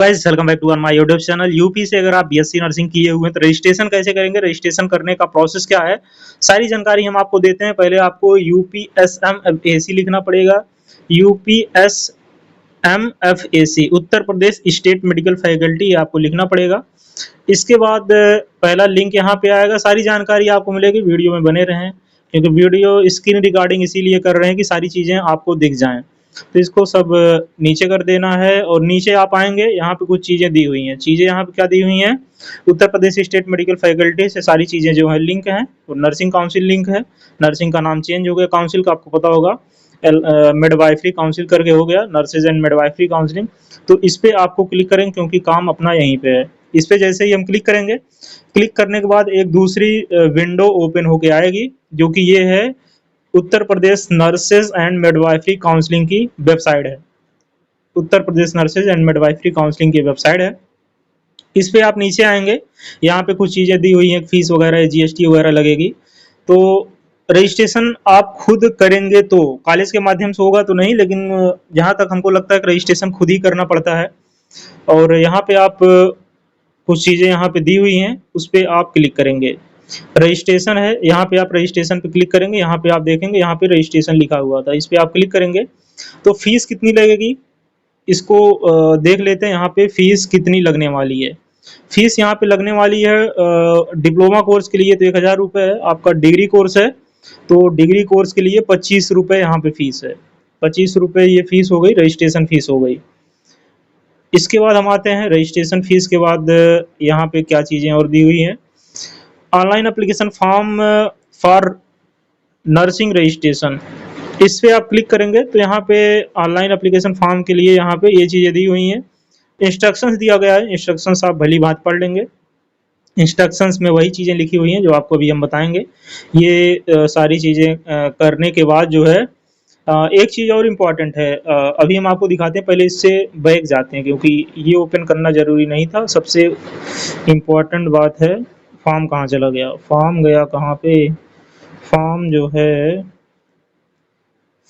Guys welcome back to my YouTube channel. UP से अगर आप बीएससी नर्सिंग किए हुए हैं तो रजिस्ट्रेशन कैसे करेंगे, रजिस्ट्रेशन करने का प्रोसेस क्या है, सारी जानकारी हम आपको देते हैं। पहले आपको यूपीएसएमएफएसी लिखना पड़ेगा। यूपीएसएमएफएसी Uttar Pradesh state medical faculty आपको लिखना पड़ेगा। इसके बाद पहला लिंक यहाँ पे आएगा, सारी जानकारी आपको मिलेगी। वीडियो में बने रहें क्योंकि वीडियो स्क्रीन रिकॉर्डिंग इसीलिए कर रहे हैं कि सारी चीज़ें आपको दिख जाएं। तो इसको सब नीचे कर देना है और नीचे आप आएंगे, यहाँ पे कुछ चीज़ें दी हुई हैं। चीज़ें यहाँ पे क्या दी हुई हैं, Uttar Pradesh state medical faculty से सारी चीज़ें जो है लिंक हैं। और नर्सिंग काउंसिल लिंक है, नर्सिंग का नाम चेंज हो गया, काउंसिल का आपको पता होगा मिडवाइफरी काउंसिल करके हो गया, नर्सेज एंड मिडवाइफरी काउंसिलिंग। तो इस पर आपको क्लिक करेंगे क्योंकि काम अपना यहीं पे है। इस पे जैसे ही हम क्लिक करेंगे, क्लिक करने के बाद एक दूसरी विंडो ओपन होके आएगी, जो कि ये है Uttar Pradesh nurses and midwifery counselling की वेबसाइट है। Uttar Pradesh nurses and midwifery counselling की वेबसाइट है। इस पे आप नीचे आएंगे, यहाँ पे कुछ चीज़ें दी हुई हैं, फीस वगैरह जीएसटी वगैरह लगेगी। तो रजिस्ट्रेशन आप खुद करेंगे तो कॉलेज के माध्यम से होगा तो नहीं, लेकिन जहाँ तक हमको लगता है कि रजिस्ट्रेशन खुद ही करना पड़ता है। और यहाँ पे आप कुछ चीज़ें यहाँ पे दी हुई हैं, उस पर आप क्लिक करेंगे। रजिस्ट्रेशन है, यहाँ पे आप रजिस्ट्रेशन पे क्लिक करेंगे। यहाँ पे आप देखेंगे, यहाँ पे रजिस्ट्रेशन लिखा हुआ था, इस पे आप क्लिक करेंगे। तो फीस कितनी लगेगी इसको देख लेते हैं। यहाँ पे फीस कितनी लगने वाली है। फीस यहाँ पे लगने वाली है डिप्लोमा कोर्स के लिए तो 1000 रुपये है। आपका डिग्री कोर्स है तो डिग्री कोर्स के लिए 25 रुपये यहाँ पे फीस है। 25 रुपये ये फीस हो गई, रजिस्ट्रेशन फीस हो गई। इसके बाद हम आते हैं रजिस्ट्रेशन फीस के बाद यहाँ पे क्या चीज़ें और दी हुई हैं। Online application form for nursing registration, इस पे आप क्लिक करेंगे तो यहाँ पे ऑनलाइन एप्लीकेशन फॉर्म के लिए यहाँ पे ये चीज़ें दी हुई हैं। इंस्ट्रक्शंस दिया गया है, इंस्ट्रक्शंस आप भली बात पढ़ लेंगे। इंस्ट्रक्शंस में वही चीज़ें लिखी हुई हैं जो आपको अभी हम बताएंगे। ये सारी चीज़ें करने के बाद जो है एक चीज़ और इम्पॉर्टेंट है, अभी हम आपको दिखाते हैं। पहले इससे बैक जाते हैं क्योंकि ये ओपन करना ज़रूरी नहीं था। सबसे इम्पॉर्टेंट बात है, फॉर्म कहाँ चला गया, फॉर्म गया कहाँ पे। फॉर्म जो है,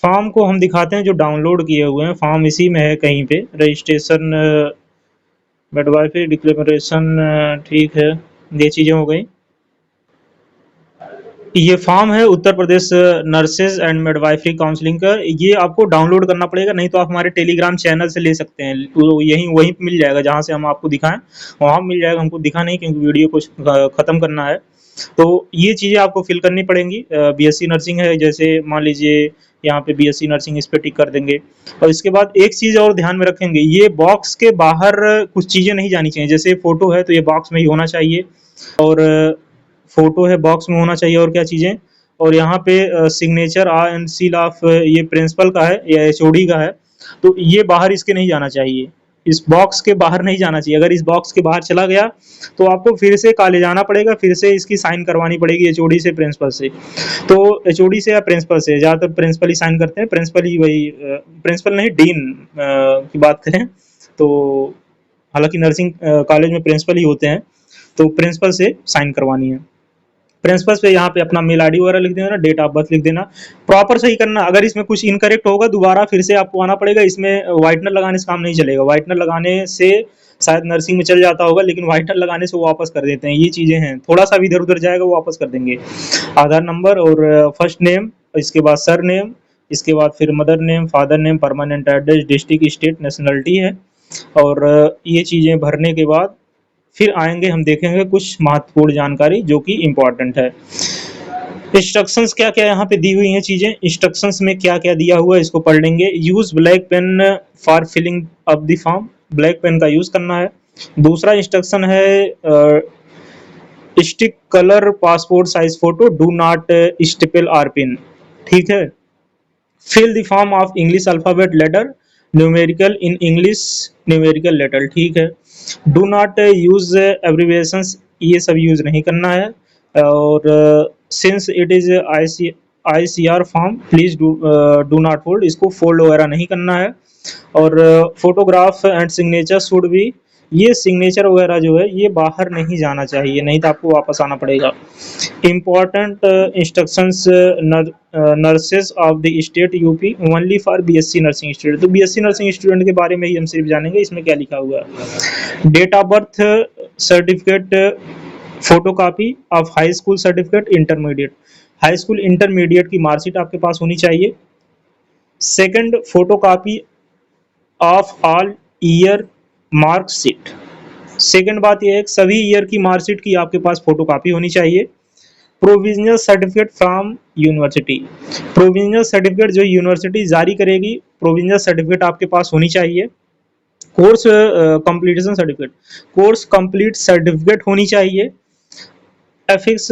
फॉर्म को हम दिखाते हैं जो डाउनलोड किए हुए हैं। फॉर्म इसी में है कहीं पे, रजिस्ट्रेशन मिडवाइफरी डिक्लेरेशन, ठीक है, ये चीज़ें हो गई। ये फॉर्म है Uttar Pradesh nurses and midwifery counselling का। ये आपको डाउनलोड करना पड़ेगा, नहीं तो आप हमारे टेलीग्राम चैनल से ले सकते हैं। तो यहीं वहीं मिल जाएगा जहाँ से हम आपको दिखाएं, वहाँ मिल जाएगा। हमको दिखा नहीं क्योंकि वीडियो को ख़त्म करना है। तो ये चीज़ें आपको फिल करनी पड़ेंगी। बीएससी नर्सिंग है, जैसे मान लीजिए यहाँ पे बीएससी नर्सिंग, इस पर टिक कर देंगे। और इसके बाद एक चीज़ और ध्यान में रखेंगे, ये बॉक्स के बाहर कुछ चीज़ें नहीं जानी चाहिए। जैसे फ़ोटो है तो ये बॉक्स में ही होना चाहिए, और फोटो है बॉक्स में होना चाहिए। और क्या चीज़ें, और यहाँ पे सिग्नेचर एंड सील ऑफ ये प्रिंसिपल का है या एचओडी का है, तो ये बाहर इसके नहीं जाना चाहिए, इस बॉक्स के बाहर नहीं जाना चाहिए। अगर इस बॉक्स के बाहर चला गया तो आपको फिर से कॉलेज आना पड़ेगा, फिर से इसकी साइन करवानी पड़ेगी एचओडी से, प्रिंसिपल से। तो एचओडी से या प्रिंसिपल से, ज़्यादातर प्रिंसिपल ही साइन करते हैं। प्रिंसिपल ही वही, प्रिंसिपल नहीं, डीन की बात करें तो, हालांकि नर्सिंग कॉलेज में प्रिंसिपल ही होते हैं, तो प्रिंसिपल से साइन करवानी है। प्रिंसिपल पे यहाँ पे अपना मेल आईडी वगैरह लिख देना, डेट ऑफ बर्थ लिख देना, प्रॉपर सही करना। अगर इसमें कुछ इनकरेक्ट होगा दोबारा फिर से आपको आना पड़ेगा। इसमें व्हाइटनर लगाने से काम नहीं चलेगा, व्हाइटनर लगाने से शायद नर्सिंग में चल जाता होगा, लेकिन व्हाइटनर लगाने से वो वापस कर देते हैं। ये चीज़ें हैं, थोड़ा सा भी इधर उधर जाएगा वो वापस कर देंगे। आधार नंबर और फर्स्ट नेम, इसके बाद सर नेम, इसके बाद फिर mother name, father name, permanent address, district, state, nationality है। और ये चीज़ें भरने के बाद फिर आएंगे, हम देखेंगे कुछ महत्वपूर्ण जानकारी जो कि इम्पोर्टेंट है। इंस्ट्रक्शंस क्या क्या यहाँ पे दी हुई हैं चीज़ें, इंस्ट्रक्शंस में क्या क्या दिया हुआ है इसको पढ़ लेंगे। Use black pen for filling up the form, black pen का यूज़ करना है। दूसरा इंस्ट्रक्शन है stick colour passport size photo, do not staple or pin, ठीक है। Fill the form of English alphabet letter, numerical in English numerical letter, ठीक है। Do not use abbreviations, ये सब यूज नहीं करना है। और since it is ICR form please do not fold, इसको फोल्ड वगैरह नहीं करना है। और photograph and signature should be ये सिग्नेचर वगैरह जो है ये बाहर नहीं जाना चाहिए, नहीं तो आपको वापस आना पड़ेगा। Important instructions nurses of the state UP only for BSc nursing student. तो बीएससी नर्सिंग स्टूडेंट के बारे में ही हम सिर्फ जानेंगे, इसमें क्या लिखा हुआ है। Date of birth certificate, photocopy of high school certificate, intermediate, high school intermediate की मार्कशीट आपके पास होनी चाहिए। Second, photocopy of all year marksheet. Second बात यह है कि सभी ईयर की मार्कशीट की आपके पास फोटोकॉपी होनी चाहिए। Provisional certificate from university, provisional certificate जो यूनिवर्सिटी जारी करेगी, प्रोविजनल सर्टिफिकेट आपके पास होनी चाहिए। Course completion certificate, course complete certificate होनी चाहिए। Affix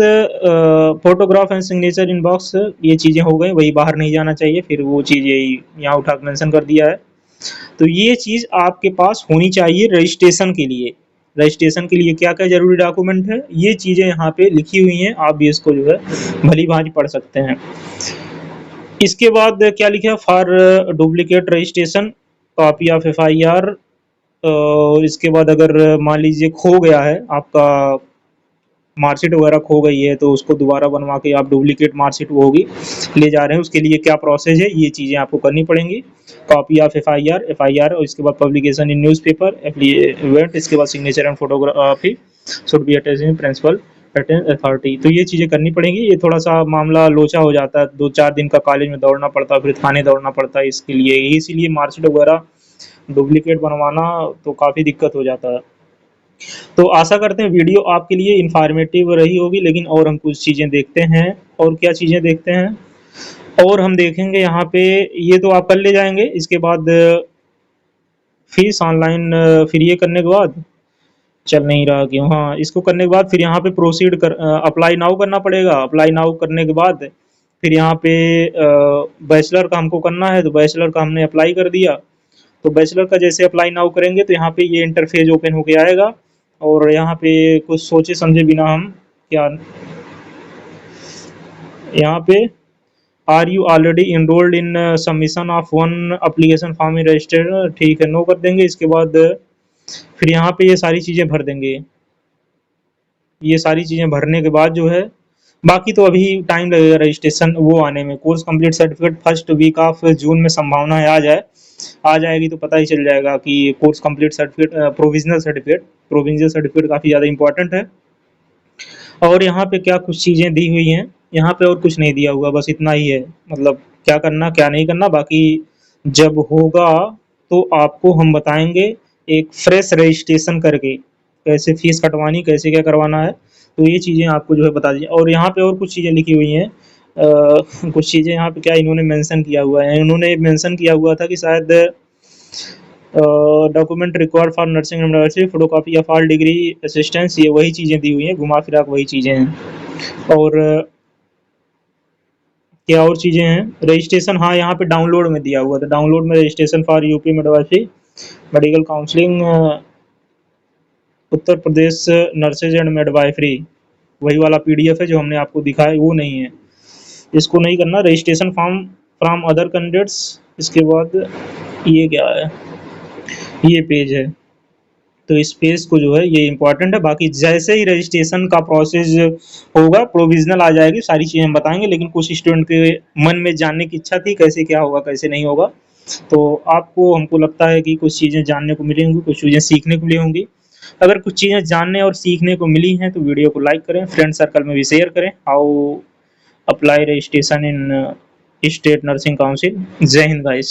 photograph and signature in box, ये चीज़ें हो गई, वही बाहर नहीं जाना चाहिए, फिर वो चीज़ यही यहाँ उठा के मेंशन कर दिया है। तो ये चीज़ आपके पास होनी चाहिए रजिस्ट्रेशन के लिए। रजिस्ट्रेशन के लिए क्या क्या जरूरी डॉक्यूमेंट है, ये चीज़ें यहाँ पे लिखी हुई हैं, आप भी इसको जो है भली भांति पढ़ सकते हैं। इसके बाद क्या लिखा है, for duplicate registration copy of FIR. और इसके बाद अगर मान लीजिए खो गया है आपका मार्कशीट वगैरह खो गई है, तो उसको दोबारा बनवा के आप डुप्लीकेट मार्कशीट वो होगी ले जा रहे हैं, उसके लिए क्या प्रोसेस है, ये चीज़ें आपको करनी पड़ेंगी। कॉपी ऑफ एफआईआर और इसके बाद पब्लिकेशन इन न्यूज़पेपर इवेंट, इसके बाद signature and photography should be attached in principle authority. तो ये चीज़ें करनी पड़ेंगी। ये थोड़ा सा मामला लोचा हो जाता है, 2-4 दिन का कॉलेज में दौड़ना पड़ता है, फिर थाने दौड़ना पड़ता है इसके लिए, इसीलिए मार्कशीट वगैरह डुप्लीकेट बनवाना तो काफ़ी दिक्कत हो जाता है। तो आशा करते हैं वीडियो आपके लिए इन्फॉर्मेटिव रही होगी, लेकिन और हम कुछ चीज़ें देखते हैं। और क्या चीज़ें देखते हैं, और हम देखेंगे यहाँ पे, ये तो आप कर ले जाएंगे। इसके बाद फीस ऑनलाइन, फिर ये करने के बाद चल नहीं रहा क्यों, हाँ इसको करने के बाद फिर यहाँ पे प्रोसीड कर अप्लाई नाउ करना पड़ेगा। अप्लाई नाउ करने के बाद फिर यहाँ पे बैचलर का हमको करना है, तो बैचलर का हमने अप्लाई कर दिया। तो बैचलर का जैसे अप्लाई नाउ करेंगे तो यहाँ पे ये इंटरफेस ओपन होके आएगा, और यहाँ पे कुछ सोचे समझे बिना हम क्या, यहाँ पे are you already enrolled in submission of one application form in registered, ठीक है, नो कर देंगे। इसके बाद फिर यहाँ पे ये सारी चीज़ें भर देंगे। ये सारी चीज़ें भरने के बाद जो है, बाकी तो अभी टाइम लगेगा रजिस्ट्रेशन वो आने में। Course complete certificate first week of June में संभावना है आ जाएगी, तो पता ही चल जाएगा कि course complete certificate, provisional certificate काफ़ी ज़्यादा इंपॉर्टेंट है। और यहाँ पे क्या कुछ चीज़ें दी हुई हैं, यहाँ पे और कुछ नहीं दिया हुआ, बस इतना ही है, मतलब क्या करना क्या नहीं करना। बाकी जब होगा तो आपको हम बताएंगे एक फ्रेश रजिस्ट्रेशन करके, कैसे फीस कटवानी, कैसे क्या करवाना है, तो ये चीज़ें आपको जो है बता दीजिए। और यहाँ पे और कुछ चीज़ें लिखी हुई हैं, कुछ चीज़ें यहाँ पे क्या इन्होंने मेंशन किया हुआ है, इन्होंने मेंशन किया हुआ था कि शायद document required for nursing university, photocopy of all degree assistance, ये वही चीज़ें दी हुई हैं, घुमा फिरा वही चीज़ें हैं। और क्या और चीज़ें हैं, रजिस्ट्रेशन, हाँ यहाँ पे डाउनलोड में दिया हुआ था, डाउनलोड में registration for UP midwifery medical counselling Uttar Pradesh nurses and midwifery, वही वाला पीडीएफ है जो हमने आपको दिखाया, वो नहीं है, इसको नहीं करना। Registration form from other candidates, इसके बाद ये क्या है, ये पेज है, तो इस पेज को जो है ये इंपॉर्टेंट है। बाकी जैसे ही रजिस्ट्रेशन का प्रोसेस होगा, प्रोविजनल आ जाएगी, सारी चीज़ें हम बताएंगे। लेकिन कुछ स्टूडेंट के मन में जानने की इच्छा थी कैसे क्या होगा कैसे नहीं होगा, तो आपको हमको लगता है कि कुछ चीज़ें जानने को मिली होंगी, कुछ चीज़ें सीखने को मिली होंगी। अगर कुछ चीज़ें जानने और सीखने को मिली हैं तो वीडियो को लाइक करें, फ्रेंड सर्कल में भी शेयर करें। How apply registration in state nursing council. जय हिंद गाइस।